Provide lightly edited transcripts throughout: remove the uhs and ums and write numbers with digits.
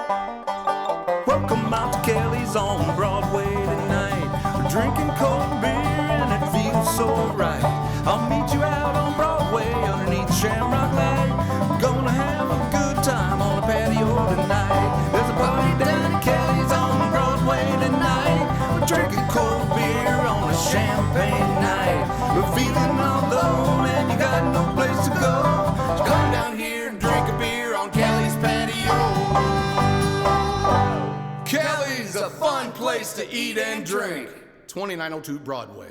Welcome out to Kelly's on Broadway tonight. We're drinking cold beer and it feels so right. I'll meet you out on Broadway underneath Shamrock Light. We're gonna have a good time on the patio tonight. There's a party down at Kelly's on Broadway tonight. We're drinking cold beer on a champagne night. We're feeling all alone and you got no place to go. So come down here and drink a beer on Kelly's patio. Kelly's a fun place to eat and drink. 2902 Broadway.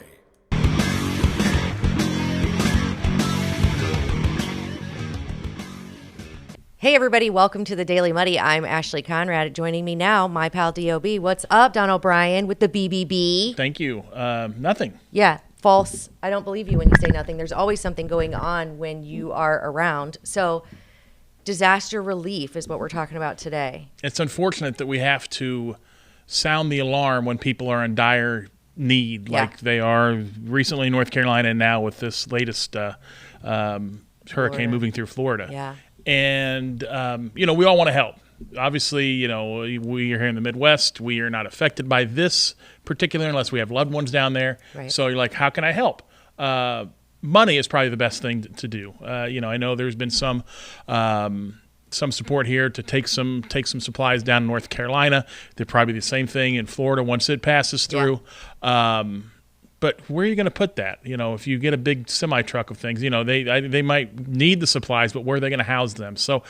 Hey everybody, welcome to the Daily Muddy. I'm Ashley Conrad. Joining me now, my pal D.O.B. What's up, Don O'Brien with the BBB? Thank you. Nothing. Yeah, false. I don't believe you when you say nothing. There's always something going on when you are around. So disaster relief is what we're talking about today. It's unfortunate that we have to sound the alarm when people are in dire need, like they are recently in North Carolina and now with this latest hurricane moving through Florida. Yeah. And, we all want to help. Obviously, we are here in the Midwest. We are not affected by this particular unless we have loved ones down there. Right. So you're like, how can I help? Money is probably the best thing to do. I know there's been some support here to take some supplies down in North Carolina. They're probably the same thing in Florida once it passes through. Yeah. But where are you going to put that? If you get a big semi truck of things, they might need the supplies, but where are they going to house them? So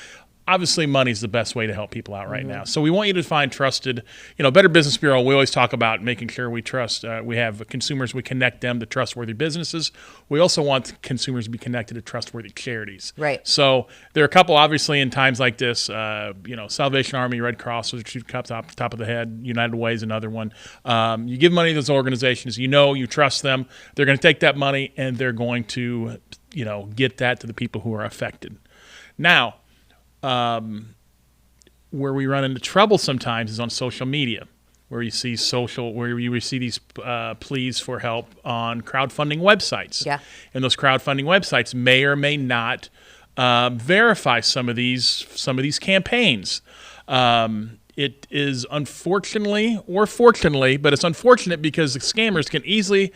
obviously money is the best way to help people out right now. So we want you to find trusted, Better Business Bureau. We always talk about making sure we trust, we have consumers, we connect them to trustworthy businesses. We also want consumers to be connected to trustworthy charities. Right. So there are a couple, obviously, in times like this, Salvation Army, Red Cross, which you top of the head, United Way is another one. You give money to those organizations, you trust them. They're going to take that money and they're going to, get that to the people who are affected. Now, where we run into trouble sometimes is on social media, where you see these pleas for help on crowdfunding websites. Yeah. And those crowdfunding websites may or may not verify some of these campaigns. It is unfortunately or fortunately, but it's unfortunate because the scammers can easily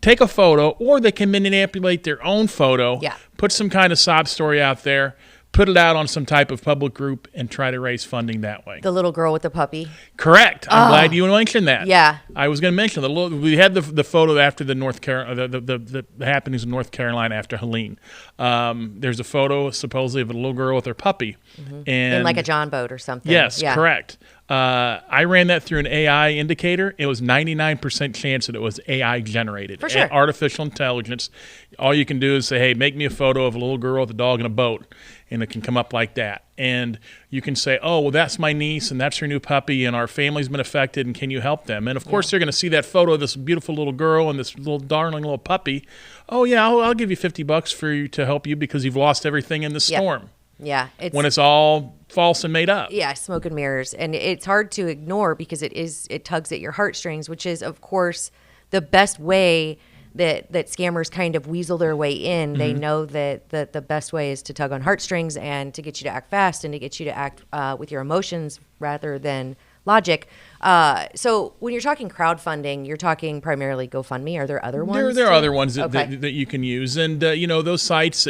take a photo or they can manipulate their own photo, put some kind of sob story out there, put it out on some type of public group and try to raise funding that way. The little girl with the puppy. Correct. I'm glad you mentioned that. Yeah. I was going to mention we had the photo after the happenings in North Carolina after Helene. There's a photo supposedly of a little girl with her puppy, and in like a John boat or something. Yes, correct. I ran that through an AI indicator. It was 99% chance that it was AI generated. For sure. Artificial intelligence. All you can do is say, hey, make me a photo of a little girl with a dog in a boat. And it can come up like that. And you can say, oh, well, that's my niece and that's her new puppy and our family's been affected and can you help them? And, of course, they're going to see that photo of this beautiful little girl and this little darling little puppy. Oh, yeah, I'll give you $50 for you to help you because you've lost everything in the storm. Yeah. When it's all false and made up. Yeah, smoke and mirrors. And it's hard to ignore because it tugs at your heartstrings, which is, of course, the best way that scammers kind of weasel their way in. They know that the best way is to tug on heartstrings and to get you to act fast and to get you to act with your emotions rather than logic. So when you're talking crowdfunding, you're talking primarily GoFundMe. Are there other ones? There are other ones that you can use. And, those sites,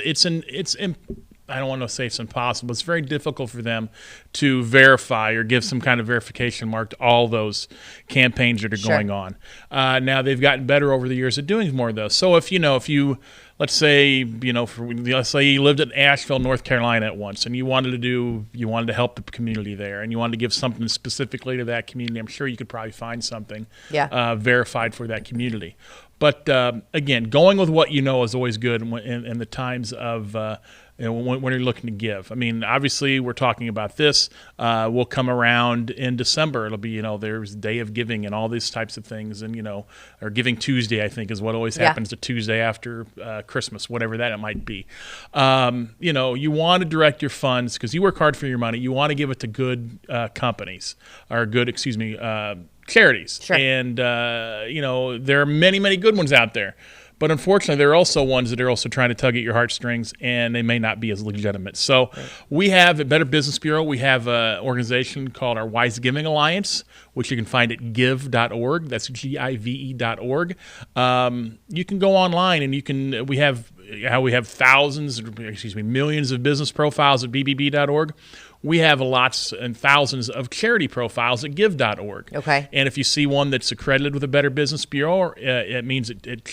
I don't want to say it's impossible. It's very difficult for them to verify or give some kind of verification mark to all those campaigns that are going on. Now they've gotten better over the years at doing more of those. So if you let's say you lived in Asheville, North Carolina at once, and you wanted to help the community there, and you wanted to give something specifically to that community, I'm sure you could probably find something verified for that community. But again, going with what you know is always good in the times of when you're looking to give. I mean, obviously, we're talking about this. We'll come around in December. It'll be, there's Day of Giving and all these types of things. And, or Giving Tuesday, I think, is what always happens the Tuesday after Christmas, whatever that it might be. You want to direct your funds because you work hard for your money. You want to give it to good companies or charities. Sure. And, there are many, many good ones out there. But unfortunately, there are also ones that are also trying to tug at your heartstrings, and they may not be as legitimate. So we have at Better Business Bureau, we have an organization called our Wise Giving Alliance, which you can find at give.org. That's give.org. You can go online and we have millions of business profiles at bbb.org. We have lots and thousands of charity profiles at give.org. Okay. And if you see one that's accredited with a Better Business Bureau, it means it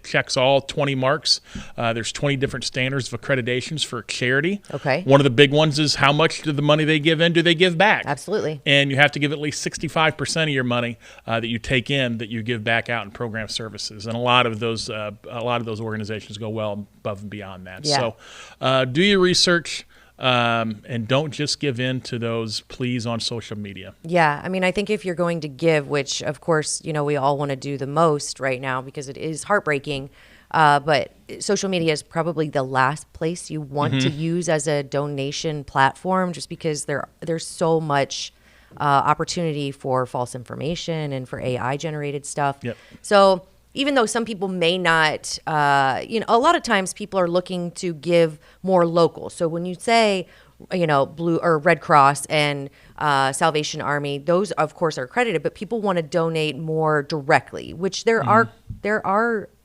checks all 20 marks. There's 20 different standards of accreditations for charity. Okay. One of the big ones is how much of the money they give in do they give back? Absolutely. And you have to give at least 65% of your money that you take in that you give back out in program services. And a lot of those organizations go well above and beyond that. Yeah. So do your research. And don't just give in to those pleas on social media. Yeah, I mean, I think if you're going to give, which of course, we all want to do the most right now because it is heartbreaking, but social media is probably the last place you want to use as a donation platform, just because there's so much opportunity for false information and for AI generated stuff. Yep. So even though some people may not, a lot of times people are looking to give more local. So when you say, Blue or Red Cross and Salvation Army, those of course are accredited, but people want to donate more directly, which there are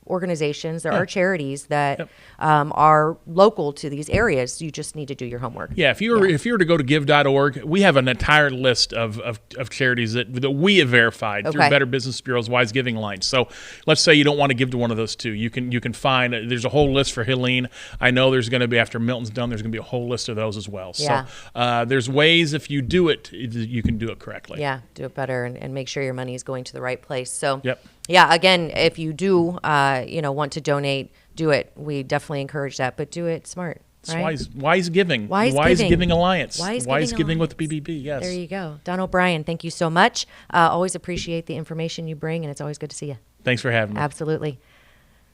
organizations, there are charities that are local to these areas. You just need to do your homework. Yeah, if you were to go to give.org, we have an entire list of charities that we have verified through Better Business Bureau's Wise Giving Alliance. So let's say you don't want to give to one of those two. You can find, there's a whole list for Helene. I know there's going to be, after Milton's done, there's going to be a whole list of those as well. Yeah. So there's ways, if you do it, you can do it correctly. Yeah, do it better and make sure your money is going to the right place. So Yep. Yeah, again, if you do, want to donate, do it. We definitely encourage that, but do it smart. Right? Wise Giving. Wise Giving Alliance. Wise Giving with the BBB, yes. There you go. Don O'Brien, thank you so much. Always appreciate the information you bring, and it's always good to see you. Thanks for having me. Absolutely.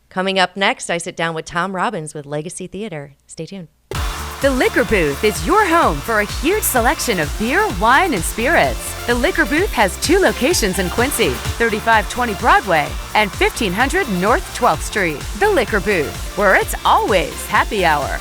Coming up next, I sit down with Tom Robbins with Legacy Theater. Stay tuned. The Liquor Booth is your home for a huge selection of beer, wine, and spirits. The Liquor Booth has 2 locations in Quincy, 3520 Broadway and 1500 North 12th Street. The Liquor Booth, where it's always happy hour.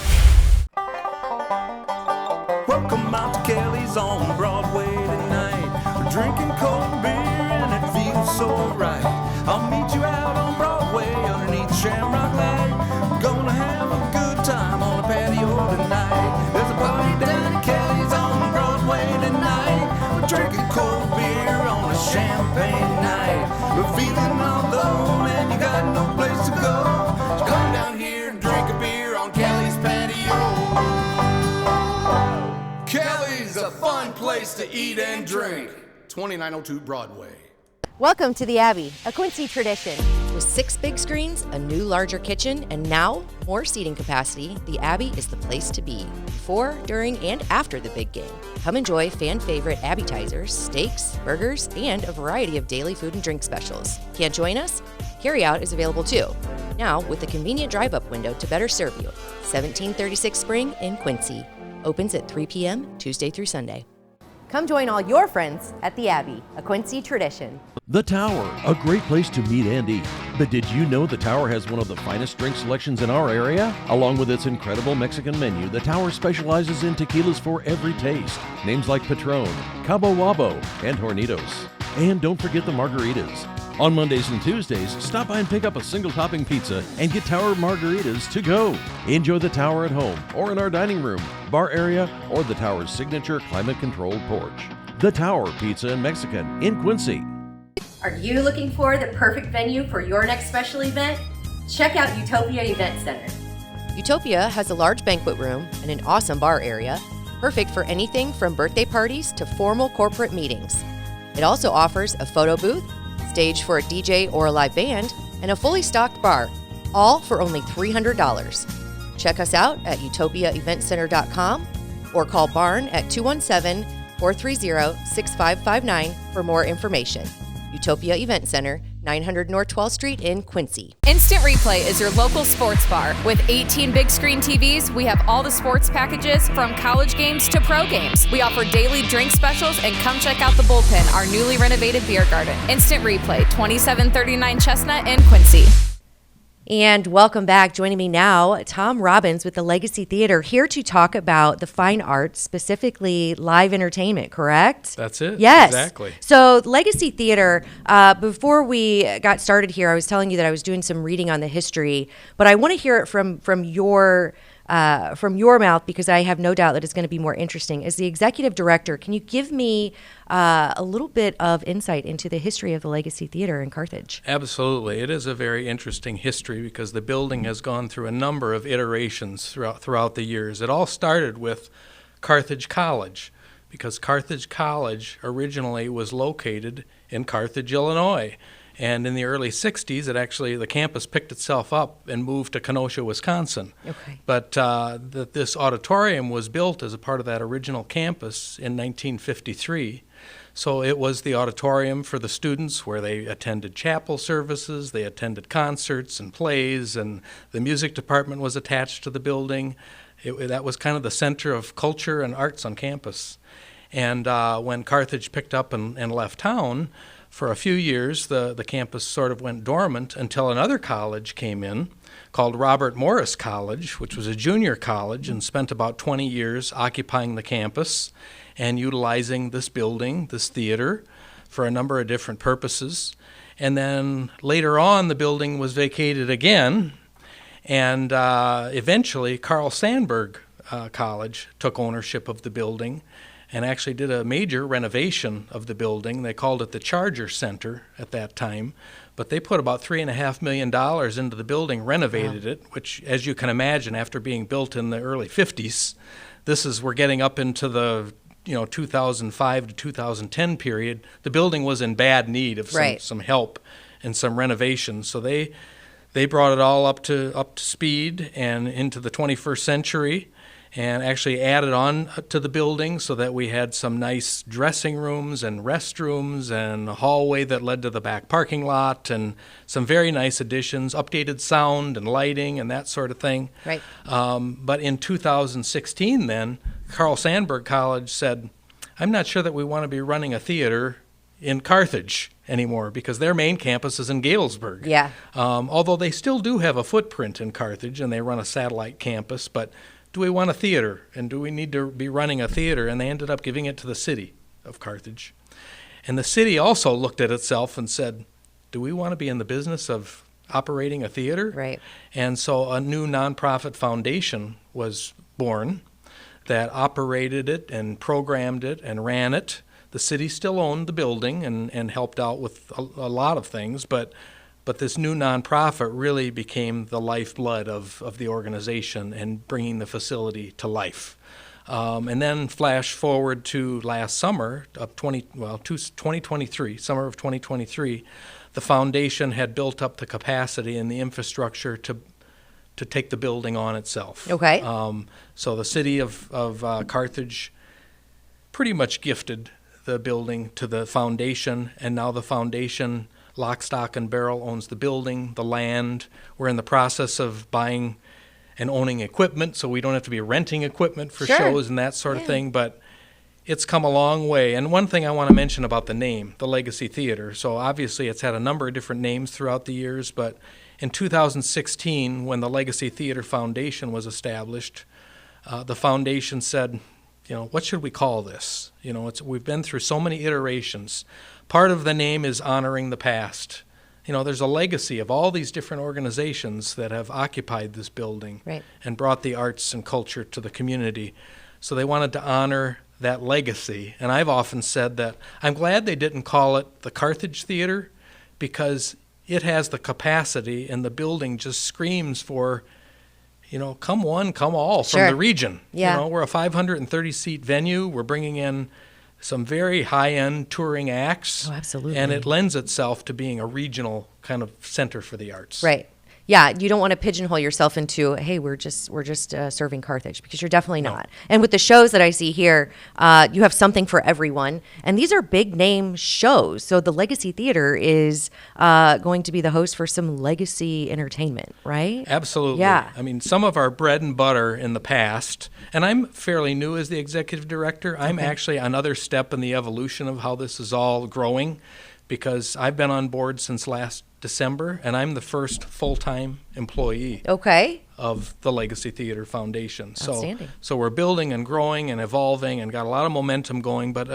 Welcome out to Kelly's on Broadway tonight. We're drinking cold beer and it feels so right. I'll meet you out on Broadway underneath Shamrock Light. We're gonna have a good time on the patio tonight. There's a party down at Kelly's on Broadway tonight. We're drinking cold beer on a champagne night. We're feeling all alone and you got no place to go. So come down here and drink a beer on Kelly's patio. Kelly's a fun place to eat and drink. 2902 Broadway. Welcome to the Abbey, a Quincy tradition. With 6 big screens, a new larger kitchen, and now more seating capacity, the Abbey is the place to be. Before, during, and after the big game. Come enjoy fan favorite appetizers, steaks, burgers, and a variety of daily food and drink specials. Can't join us? Carryout is available too. Now with a convenient drive-up window to better serve you. 1736 Spring in Quincy. Opens at 3 p.m. Tuesday through Sunday. Come join all your friends at the Abbey, a Quincy tradition. The Tower, a great place to meet and eat. But did you know the Tower has one of the finest drink selections in our area? Along with its incredible Mexican menu, the Tower specializes in tequilas for every taste. Names like Patron, Cabo Wabo, and Hornitos. And don't forget the margaritas. On Mondays and Tuesdays, stop by and pick up a single topping pizza and get Tower margaritas to go. Enjoy the Tower at home or in our dining room, bar area, or the Tower's signature climate-controlled porch. The Tower Pizza and Mexican in Quincy. Are you looking for the perfect venue for your next special event? Check out Utopia Event Center. Utopia has a large banquet room and an awesome bar area, perfect for anything from birthday parties to formal corporate meetings. It also offers a photo booth, stage for a DJ or a live band, and a fully stocked bar, all for only $300. Check us out at utopiaeventcenter.com or call Barn at 217-430-6559 for more information. Utopia Event Center, 900 North 12th Street in Quincy. Instant Replay is your local sports bar. With 18 big screen TVs, we have all the sports packages from college games to pro games. We offer daily drink specials, and come check out the Bullpen, our newly renovated beer garden. Instant Replay, 2739 Chestnut in Quincy. And welcome back. Joining me now, Tom Robbins with the Legacy Theater, here to talk about the fine arts, specifically live entertainment, correct? That's it. Yes. Exactly. So Legacy Theater, before we got started here, I was telling you that I was doing some reading on the history, but I want to hear it from your mouth, because I have no doubt that it's going to be more interesting. As the executive director, can you give me a little bit of insight into the history of the Legacy Theater in Carthage? Absolutely. It is a very interesting history because the building has gone through a number of iterations throughout the years. It all started with Carthage College, because Carthage College originally was located in Carthage, Illinois. And in the early 60s, the campus picked itself up and moved to Kenosha, Wisconsin. Okay. But this auditorium was built as a part of that original campus in 1953. So it was the auditorium for the students where they attended chapel services, they attended concerts and plays, and the music department was attached to the building. That was kind of the center of culture and arts on campus. And when Carthage picked up and left town, for a few years, the campus sort of went dormant until another college came in called Robert Morris College, which was a junior college, and spent about 20 years occupying the campus and utilizing this building, this theater, for a number of different purposes. And then later on, the building was vacated again, and eventually Carl Sandburg College took ownership of the building and actually did a major renovation of the building. They called it the Charger Center at that time, but they put about $3.5 million into the building, renovated it, which, as you can imagine, after being built in the early 50s, we're getting up into the 2005 to 2010 period. The building was in bad need of some help and some renovation, so they brought it all up to speed and into the 21st century, and actually added on to the building so that we had some nice dressing rooms and restrooms and a hallway that led to the back parking lot, and some very nice additions, updated sound and lighting and that sort of thing. Right. But in 2016 then, Carl Sandburg College said, I'm not sure that we want to be running a theater in Carthage anymore, because their main campus is in Galesburg. Yeah. Although they still do have a footprint in Carthage and they run a satellite campus, but do we want a theater, and do we need to be running a theater? And they ended up giving it to the city of Carthage. And the city also looked at itself and said, do we want to be in the business of operating a theater? Right. And so a new nonprofit foundation was born that operated it and programmed it and ran it. The city still owned the building and helped out with a lot of things, but this new nonprofit really became the lifeblood of the organization and bringing the facility to life. And then flash forward to last summer of 2023, summer of 2023, the foundation had built up the capacity and the infrastructure to take the building on itself. Okay. So the city of Carthage pretty much gifted the building to the foundation, and now the foundation, lock, stock, and barrel, owns the building, the land. We're in the process of buying and owning equipment, so we don't have to be renting equipment for shows and that sort of thing, but it's come a long way. And one thing I want to mention about the name, the Legacy Theater, so obviously it's had a number of different names throughout the years, but in 2016, when the Legacy Theater Foundation was established, the foundation said, what should we call this? We've been through so many iterations. Part of the name is honoring the past. There's a legacy of all these different organizations that have occupied this building and brought the arts and culture to the community. So they wanted to honor that legacy. And I've often said that I'm glad they didn't call it the Carthage Theater, because it has the capacity, and the building just screams for, come one, come all from the region. Yeah. We're a 530-seat venue. We're bringing in some very high-end touring acts. Oh, absolutely. And it lends itself to being a regional kind of center for the arts. Right. Yeah, you don't want to pigeonhole yourself into, hey, we're just serving Carthage, because you're definitely not. And with the shows that I see here, you have something for everyone, and these are big name shows. So the Legacy Theater is going to be the host for some legacy entertainment, right? Absolutely. Yeah. I mean, some of our bread and butter in the past, and I'm fairly new as the executive director. I'm actually another step in the evolution of how this is all growing, because I've been on board since last December, and I'm the first full-time employee Okay. of the Legacy Theater Foundation. Outstanding. So we're building and growing and evolving and got a lot of momentum going, but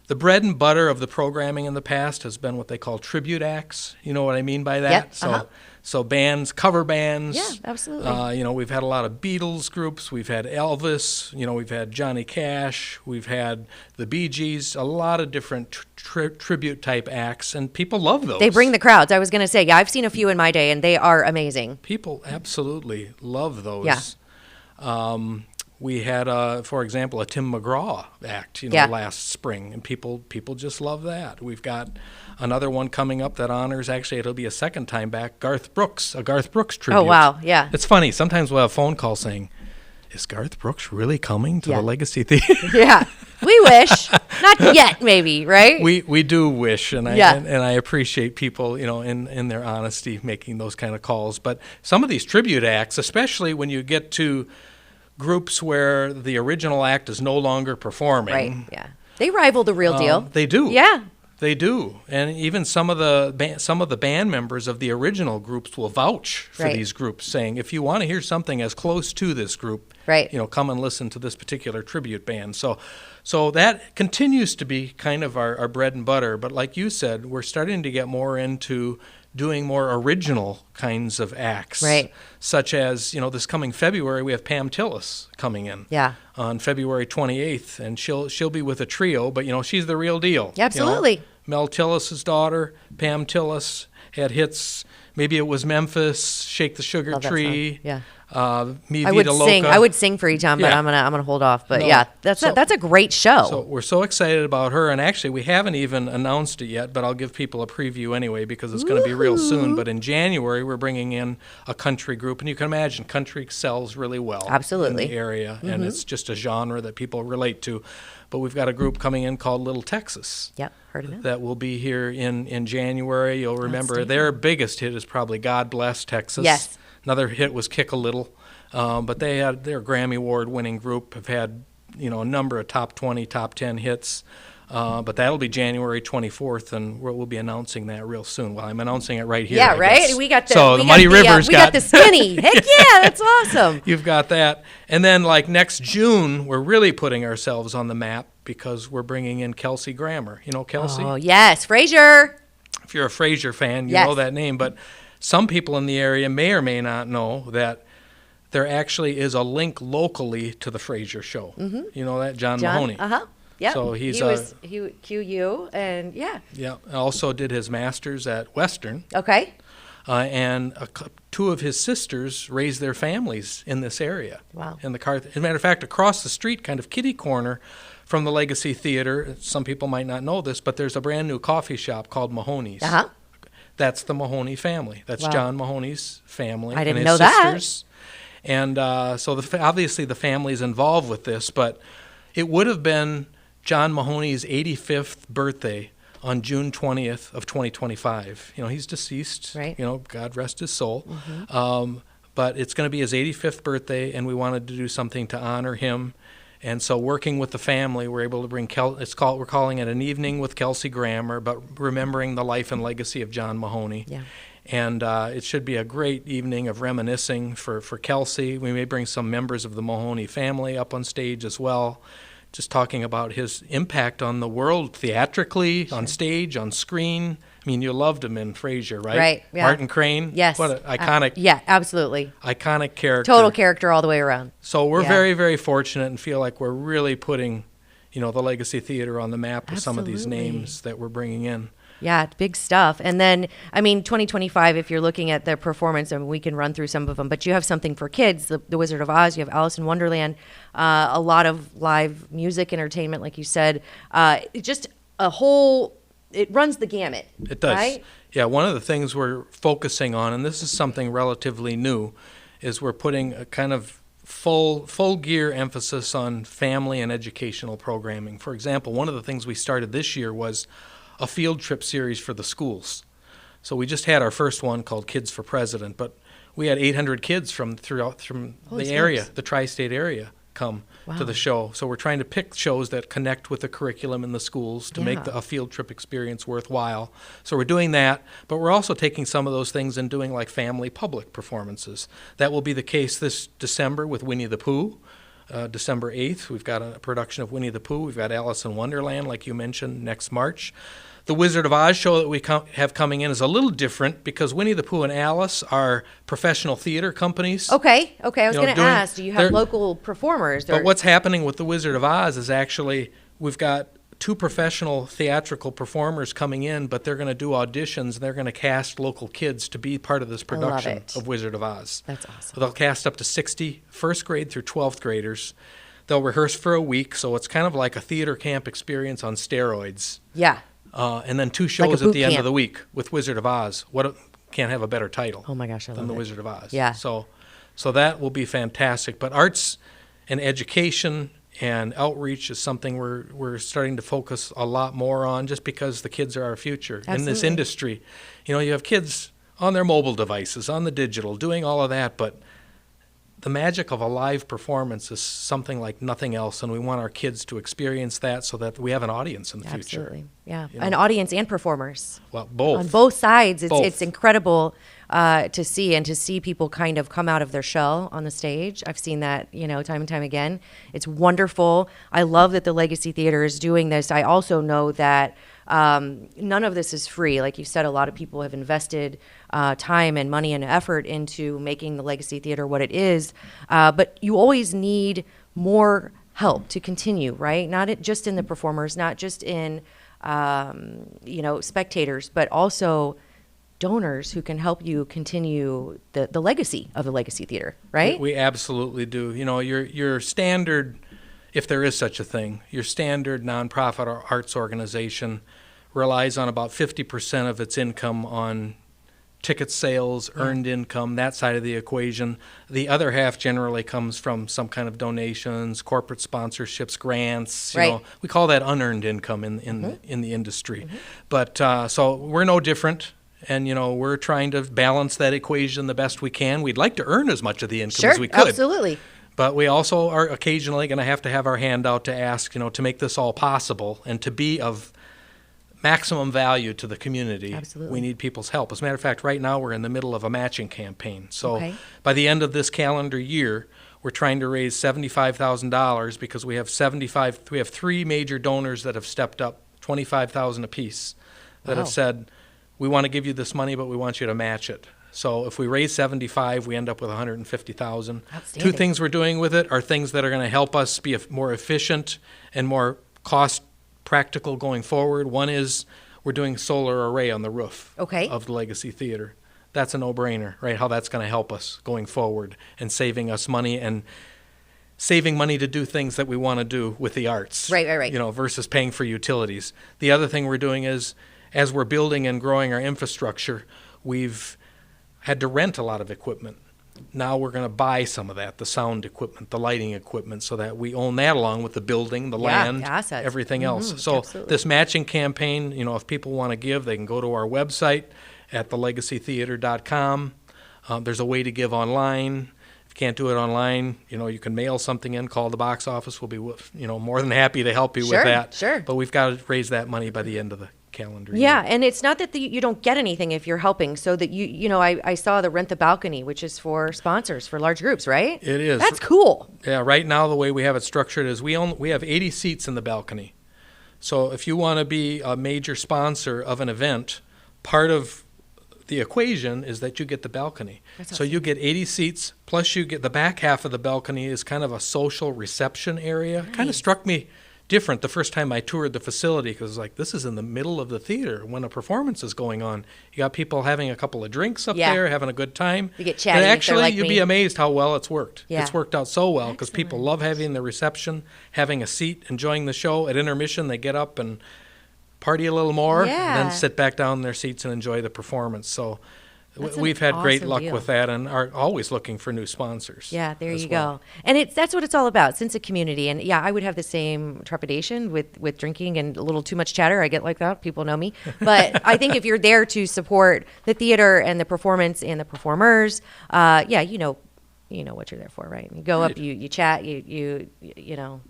the bread and butter of the programming in the past has been what they call tribute acts. You know what I mean by that? Yep, So bands, cover bands. Yeah, absolutely. We've had a lot of Beatles groups. We've had Elvis. We've had Johnny Cash. We've had the Bee Gees. A lot of different tribute type acts, and people love those. They bring the crowds. I was going to say, yeah, I've seen a few in my day, and they are amazing. People absolutely love those. Yeah. We had, for example, a Tim McGraw act, Yeah. last spring, and people just love that. We've got another one coming up that honors, actually, it'll be a second time back, a Garth Brooks tribute. Oh, wow, yeah. It's funny, sometimes we'll have phone calls saying, is Garth Brooks really coming to Yeah. the Legacy Theater? Yeah. We wish. Not yet, maybe, right? We do wish, and Yeah. I appreciate people, in their honesty making those kind of calls. But some of these tribute acts, especially when you get to groups where the original act is no longer performing. Right, yeah. They rival the real deal. They do. Yeah. They do. And even some of the band members of the original groups will vouch for Right. these groups, saying, if you want to hear something as close to this group, Right. come and listen to this particular tribute band. So that continues to be kind of our bread and butter. But like you said, we're starting to get more into doing more original kinds of acts. Right. Such as, this coming February, we have Pam Tillis coming in. Yeah. On February 28th, and she'll be with a trio, but, she's the real deal. Yeah, absolutely. Mel Tillis's daughter, Pam Tillis, had hits. Maybe it was Memphis, Shake the Sugar Love that Tree. song. Yeah. Mi I would Vida sing. Loca. I would sing for each time, but Yeah. I'm gonna hold off. But No. yeah, that's a great show. So we're so excited about her, and actually we haven't even announced it yet, but I'll give people a preview anyway because it's going to be real soon. But in January we're bringing in a country group, and you can imagine country sells really well Absolutely. in the area, and it's just a genre that people relate to. But we've got a group coming in called Little Texas. Yep, heard of it. That will be here in January. You'll remember Outstanding. their biggest hit is probably God Bless Texas. Yes. Another hit was Kick a Little. But their Grammy Award winning group have had, a number of top 20, top 10 hits. But that'll be January 24th, and we'll be announcing that real soon. Well, I'm announcing it right here. Yeah, I right. guess. We got the the Muddy Rivers we got the skinny. Heck yeah, that's awesome. You've got that. And then next June, we're really putting ourselves on the map because we're bringing in Kelsey Grammer. You know Kelsey? Oh yes, Frasier. If you're a Frasier fan, you Yes. know that name. But some people in the area may or may not know that there actually is a link locally to the Frasier show. Mm-hmm. You know that? John Mahoney. Yeah. So he was QU, and yeah. Yeah. Also did his master's at Western. Okay. And two of his sisters raised their families in this area. Wow. In the Carthage. As a matter of fact, across the street, kind of kitty corner from the Legacy Theater, some people might not know this, but there's a brand new coffee shop called Mahoney's. Uh-huh. That's the Mahoney family. That's Wow. John Mahoney's family. I didn't and know his that. sisters. And so obviously the family's involved with this, but it would have been John Mahoney's 85th birthday on June 20th of 2025. He's deceased. Right. God rest his soul. But it's going to be his 85th birthday, and we wanted to do something to honor him. And so working with the family, we're able to bring we're calling it an evening with Kelsey Grammer, but remembering the life and legacy of John Mahoney. Yeah. And it should be a great evening of reminiscing for Kelsey. We may bring some members of the Mahoney family up on stage as well, just talking about his impact on the world theatrically, on stage, on screen. I mean, you loved him in Frasier, right? Right, yeah. Martin Crane? Yes. What an iconic, Yeah, absolutely. iconic character. Total character all the way around. So we're Yeah. very, very fortunate and feel like we're really putting, the Legacy Theater on the map with some of these Absolutely. names that we're bringing in. Yeah, it's big stuff. And then, 2025, if you're looking at the performance, and we can run through some of them, but you have something for kids, the Wizard of Oz, you have Alice in Wonderland, a lot of live music entertainment, like you said. It runs the gamut. It does. Right? Yeah, one of the things we're focusing on, and this is something relatively new, is we're putting a kind of full gear emphasis on family and educational programming. For example, one of the things we started this year was a field trip series for the schools. So we just had our first one called Kids for President, but we had 800 kids from Holy the area, smokes. the tri-state area, come to the show. So we're trying to pick shows that connect with the curriculum in the schools to make a field trip experience worthwhile. So we're doing that, but we're also taking some of those things and doing like family public performances. That will be the case this December with Winnie the Pooh. December 8th, we've got a production of Winnie the Pooh. We've got Alice in Wonderland, like you mentioned, next March. The Wizard of Oz show that we have coming in is a little different because Winnie the Pooh and Alice are professional theater companies. Okay. I was going to ask, do you have local performers? But what's happening with the Wizard of Oz is actually we've got 2 professional theatrical performers coming in, but they're going to do auditions and they're going to cast local kids to be part of this production of Wizard of Oz. That's awesome. So they'll cast up to 60 first grade through 12th graders. They'll rehearse for a week, so it's kind of like a theater camp experience on steroids. Yeah. And then 2 shows at the end of the week with Wizard of Oz. Can't have a better title oh my gosh, I love than The it. Wizard of Oz. Yeah. So that will be fantastic. But arts and education and outreach is something we're starting to focus a lot more on just because the kids are our future in this industry. You know, you have kids on their mobile devices, on the digital, doing all of that, but the magic of a live performance is something like nothing else, and we want our kids to experience that so that we have an audience in the future. Absolutely, yeah. You know? An audience and performers. Well, both. On both sides, Both. it's incredible to see people kind of come out of their shell on the stage. I've seen that, time and time again. It's wonderful. I love that the Legacy Theater is doing this. I also know that none of this is free. Like you said, a lot of people have invested time and money and effort into making the Legacy Theater what it is. But you always need more help to continue, right? Not just in the performers, not just in, spectators, but also donors who can help you continue the legacy of the Legacy Theater, right? We absolutely do. You know, your standard, if there is such a thing, your standard nonprofit or arts organization relies on about 50% of its income on ticket sales, earned income, that side of the equation. The other half generally comes from some kind of donations, corporate sponsorships, grants. You know, we call that unearned income in the industry. But so we're no different. And, we're trying to balance that equation the best we can. We'd like to earn as much of the income as we could. Absolutely. But we also are occasionally going to have our hand out to ask, to make this all possible and to be of maximum value to the community. Absolutely. We need people's help. As a matter of fact, right now we're in the middle of a matching campaign. So by the end of this calendar year, we're trying to raise $75,000 because we have 3 major donors that have stepped up, $25,000 apiece, that have said, we want to give you this money, but we want you to match it. So if we raise 75, we end up with 150,000. Two things we're doing with it are things that are going to help us be more efficient and more cost practical going forward. One is we're doing solar array on the roof of the Legacy Theater. That's a no-brainer, right? How that's going to help us going forward and saving us money and saving money to do things that we want to do with the arts. Right. Versus paying for utilities. The other thing we're doing is, as we're building and growing our infrastructure, we've had to rent a lot of equipment. Now we're going to buy some of that, the sound equipment, the lighting equipment, so that we own that along with the building, the land, assets. everything else. So this matching campaign, if people want to give, they can go to our website at thelegacytheater.com. There's a way to give online. If you can't do it online, you can mail something in, call the box office. We'll be, more than happy to help you with that. Sure. But we've got to raise that money by the end of the calendar year. Yeah, and it's not that you don't get anything if you're helping. So that I saw the Rent the Balcony, which is for sponsors for large groups, right? It is. That's cool. Yeah, right now the way we have it structured is we have 80 seats in the balcony. So if you want to be a major sponsor of an event, part of the equation is that you get the balcony. So you get 80 seats, plus you get the back half of the balcony is kind of a social reception area. Nice. Kind of struck me different the first time I toured the facility because this is in the middle of the theater when a performance is going on. You got people having a couple of drinks up there, having a good time. You get chatting. And actually, like you'd be amazed how well it's worked. Yeah. It's worked out so well because people love having the reception, having a seat, enjoying the show. At intermission, they get up and party a little more, and then sit back down in their seats and enjoy the performance. So we've had great luck with that and are always looking for new sponsors. Yeah, there you go. And that's what it's all about, sense of community. And I would have the same trepidation with drinking and a little too much chatter. I get like that. People know me. But I think if you're there to support the theater and the performance and the performers, you know what you're there for, right? You go up, you chat, you know,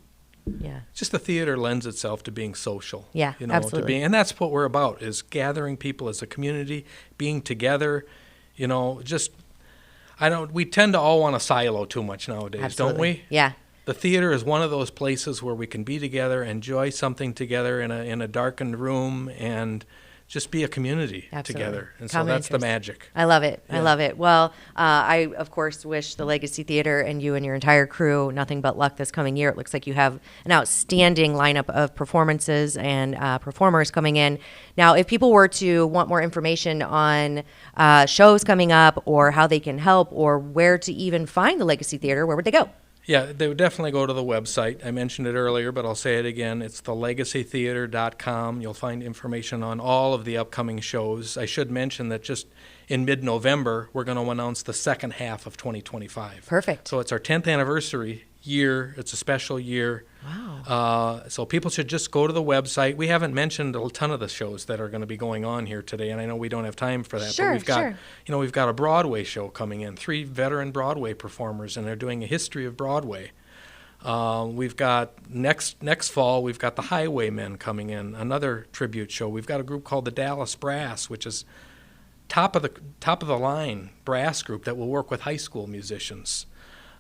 yeah. Just the theater lends itself to being social. Yeah, you know, absolutely. And that's what we're about, is gathering people as a community, being together. You know, we tend to all want to silo too much nowadays, Absolutely. don't we? Yeah. The theater is one of those places where we can be together, enjoy something together in a darkened room, and just be a community together. And so that's the magic. I love it. Yeah. I love it. Well, I, of course, wish the Legacy Theater and you and your entire crew nothing but luck this coming year. It looks like you have an outstanding lineup of performances and performers coming in. Now, if people were to want more information on shows coming up or how they can help or where to even find the Legacy Theater, where would they go? Yeah, they would definitely go to the website. I mentioned it earlier, but I'll say it again. It's thelegacytheater.com. You'll find information on all of the upcoming shows. I should mention that just in mid-November, we're going to announce the second half of 2025. Perfect. So it's our 10th anniversary year. It's a special year. Wow. So people should just go to the website. We haven't mentioned a ton of the shows that are going to be going on here today, and I know we don't have time for that. Sure, but sure. we've got a Broadway show coming in, 3 veteran Broadway performers, and they're doing a history of Broadway. We've got next fall, we've got the Highwaymen coming in, another tribute show. We've got a group called the Dallas Brass, which is top of the line brass group that will work with high school musicians.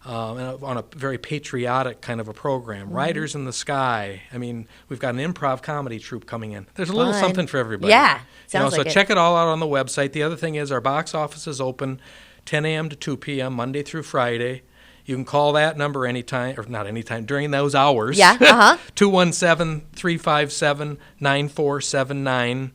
On a very patriotic kind of a program. Mm-hmm. Riders in the Sky. I mean, we've got an improv comedy troupe coming in. There's a little something for everybody. Yeah, sounds so like it. Check it all out on the website. The other thing is our box office is open 10 a.m. to 2 p.m. Monday through Friday. You can call that number anytime, or not anytime, during those hours. Yeah, 217-357-9479.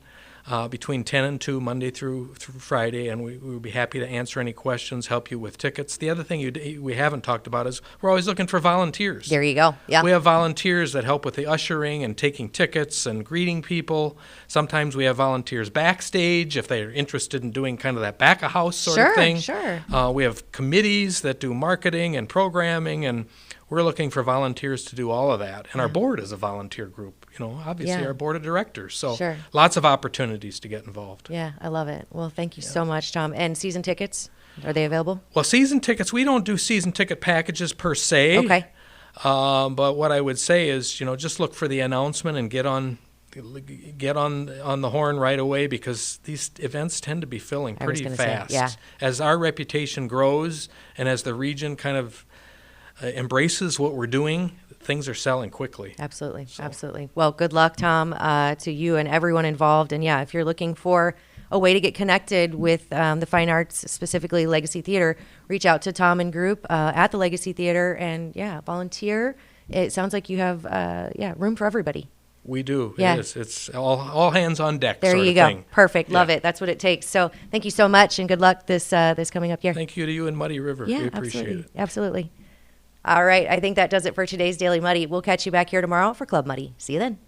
Between 10 and 2, Monday through Friday, and we would be happy to answer any questions, help you with tickets. The other thing we haven't talked about is we're always looking for volunteers. There you go. Yeah. We have volunteers that help with the ushering and taking tickets and greeting people. Sometimes we have volunteers backstage if they're interested in doing kind of that back-of-house sort of thing. Sure. We have committees that do marketing and programming, and we're looking for volunteers to do all of that. And our board is a volunteer group, obviously our board of directors. So lots of opportunities to get involved. Yeah, I love it. Well, thank you so much, Tom. And season tickets, are they available? Well, season tickets, we don't do season ticket packages per se. Okay. But what I would say is, just look for the announcement and get on the horn right away, because these events tend to be filling pretty fast. Say, yeah. As our reputation grows and as the region kind of embraces what we're doing, things are selling quickly. Absolutely. Absolutely. Well, good luck, Tom, to you and everyone involved. And yeah, if you're looking for a way to get connected with the fine arts, specifically Legacy Theater, reach out to Tom and group at the Legacy Theater and volunteer. It sounds like you have room for everybody. We do. Yeah. It is. It's all hands on deck. There sort you of go. Thing. Perfect. Love it. That's what it takes. So thank you so much, and good luck this coming up year. Thank you to you and Muddy River. Yeah, we appreciate it. Absolutely. All right. I think that does it for today's Daily Muddy. We'll catch you back here tomorrow for Club Muddy. See you then.